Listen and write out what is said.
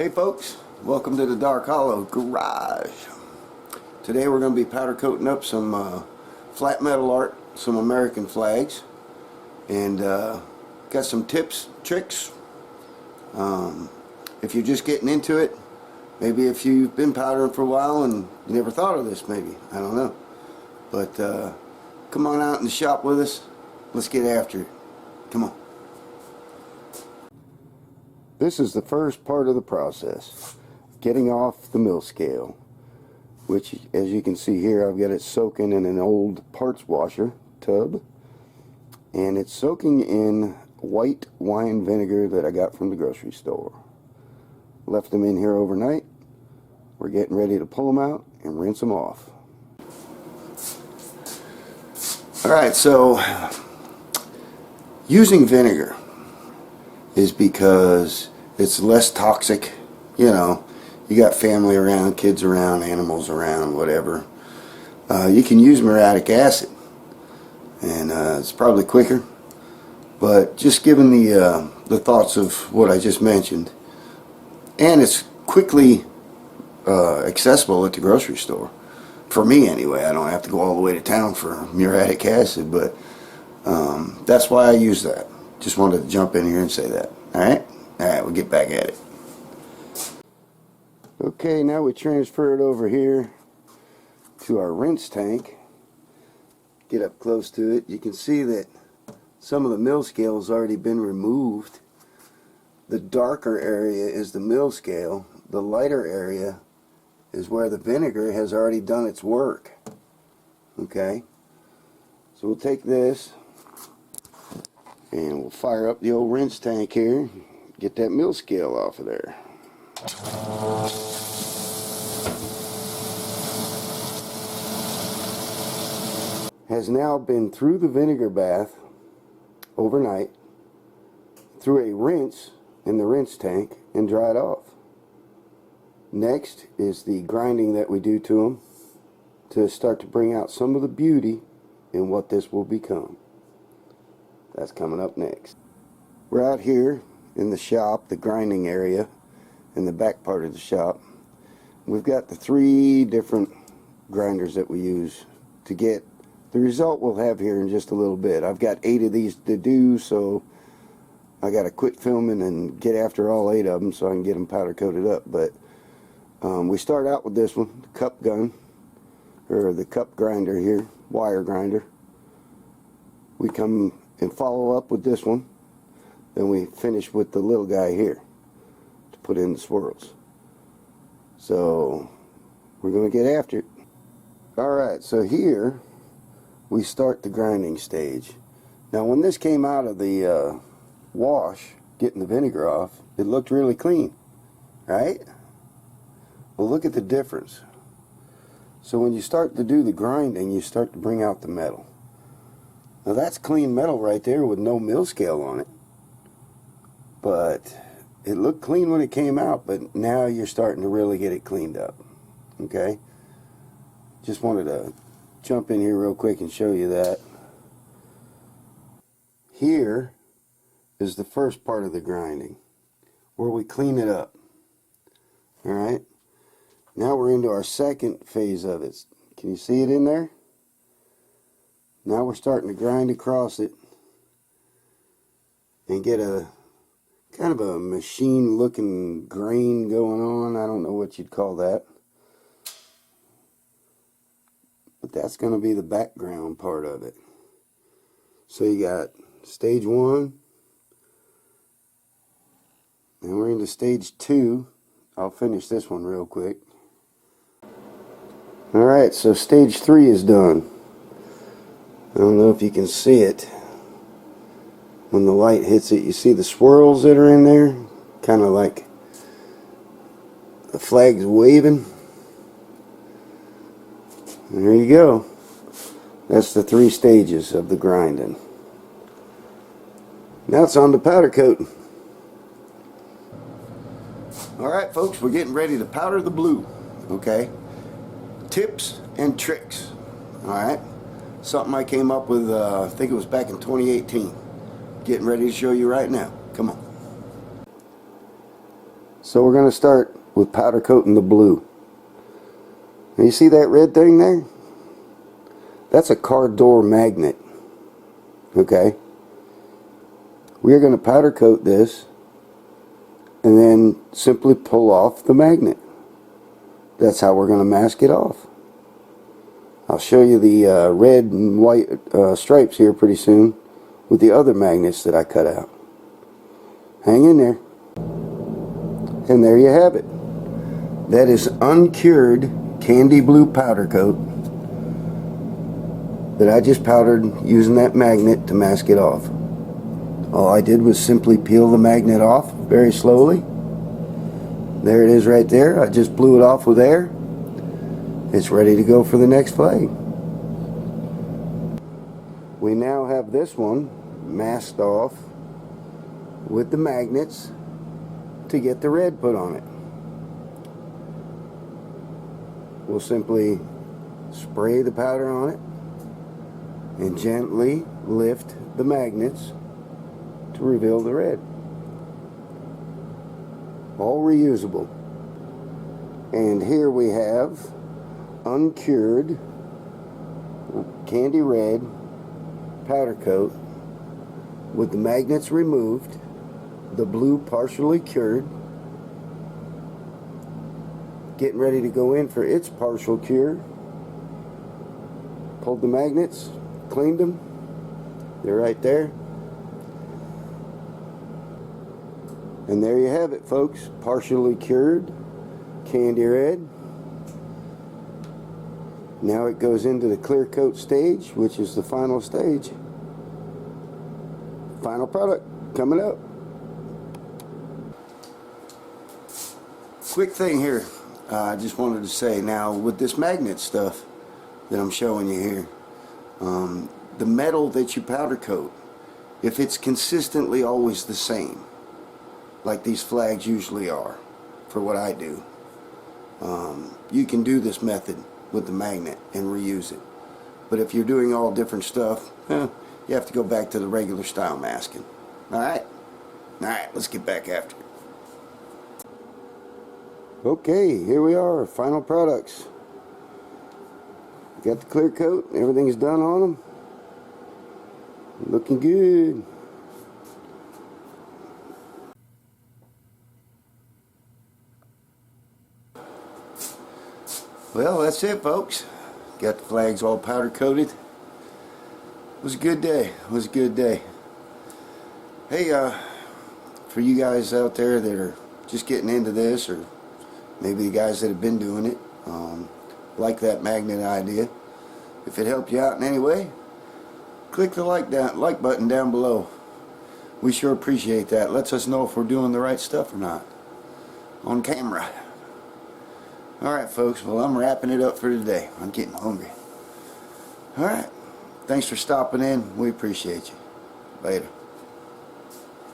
Hey folks, welcome to the Dark Hollow Garage. Today we're going to be powder coating up some flat metal art, some American flags, and got some tips, tricks. If you're just getting into it, maybe if you've been powdering for a while and you never thought of this, maybe, I don't know. But come on out in the shop with us, let's get after it. Come on. This is the first part of the process, getting off the mill scale, which as you can see here I've got it soaking in an old parts washer tub, and it's soaking in white wine vinegar that I got from the grocery store. Left them in here overnight. We're getting ready to pull them out and rinse them off. Alright, so using vinegar is because it's less toxic. You know, you got family around, kids around, animals around, whatever. You can use muriatic acid, and it's probably quicker. But just given the thoughts of what I just mentioned, and it's quickly accessible at the grocery store. For me anyway, I don't have to go all the way to town for muriatic acid, but that's why I use that. Just wanted to jump in here and say that. Alright? Alright, we'll get back at it. Okay, now we transfer it over here to our rinse tank. Get up close to it. You can see that some of the mill scale has already been removed. The darker area is the mill scale. The lighter area is where the vinegar has already done its work. Okay? So we'll take this and we'll fire up the old rinse tank here. Get that mill scale off of there. Has now been through the vinegar bath overnight, through a rinse in the rinse tank, and dried off. Next is the grinding that we do to them to start to bring out some of the beauty in what this will become. That's coming up next. We're out here in the shop, the grinding area, in the back part of the shop. We've got the 3 different grinders that we use to get the result we'll have here in just a little bit. I've got 8 of these to do, so I got to quit filming and get after all 8 of them so I can get them powder coated up. But we start out with this one, the cup gun, or the cup grinder here, wire grinder. We come and follow up with this one. Then we finish with the little guy here to put in the swirls. So we're going to get after it. Alright, so here we start the grinding stage. Now when this came out of the wash, getting the vinegar off, it looked really clean, right? Well, look at the difference. So when you start to do the grinding, you start to bring out the metal. Now that's clean metal right there with no mill scale on it. But it looked clean when it came out, but now you're starting to really get it cleaned up. Okay? Just wanted to jump in here real quick and show you that. Here is the first part of the grinding, where we clean it up. Alright? Now we're into our second phase of it. Can you see it in there? Now we're starting to grind across it and get a kind of a machine looking grain going on. I don't know what you'd call that. But that's going to be the background part of it. So you got stage 1. And we're into stage 2. I'll finish this one real quick. Alright, so stage 3 is done. I don't know if you can see it. When the light hits it, you see the swirls that are in there? Kind of like the flag's waving. And there you go. That's the 3 stages of the grinding. Now it's on to powder coating. Alright folks, we're getting ready to powder the blue. Okay? Tips and tricks. Alright? Something I came up with, I think it was back in 2018. Getting ready to show you right now. Come on. So we're going to start with powder coating the blue. And you see that red thing there? That's a car door magnet. Okay? We are going to powder coat this and then simply pull off the magnet. That's how we're going to mask it off. I'll show you the red and white stripes here pretty soon with the other magnets that I cut out. Hang in there. And there you have it. That is uncured candy blue powder coat that I just powdered using that magnet to mask it off. All I did was simply peel the magnet off very slowly. There it is right there. I just blew it off with air. It's ready to go for the next flag. We now have this one masked off with the magnets to get the red put on it. We'll simply spray the powder on it and gently lift the magnets to reveal the red. All reusable. And here we have uncured candy red powder coat with the magnets removed, the blue partially cured, getting ready to go in for its partial cure. Pulled the magnets, cleaned them, they're right there. And there you have it, folks, partially cured candy red. Now it goes into the clear coat stage, which is the final stage. Final product coming up. Quick thing here, I just wanted to say, now with this magnet stuff that I'm showing you here, the metal that you powder coat, if it's consistently always the same, like these flags usually are for what I do, you can do this method with the magnet and reuse it. But if you're doing all different stuff, you have to go back to the regular style masking. Alright, let's get back after it. Okay, here we are, final products. Got the clear coat, everything's done on them. Looking good. Well, that's it, folks. Got the flags all powder coated. It was a good day. It was a good day. Hey, for you guys out there that are just getting into this, or maybe the guys that have been doing it, like that magnet idea, if it helped you out in any way, click the like button down below. We sure appreciate that. Lets us know if we're doing the right stuff or not on camera. Alright, folks, well, I'm wrapping it up for today. I'm getting hungry. Alright, thanks for stopping in. We appreciate you. Later.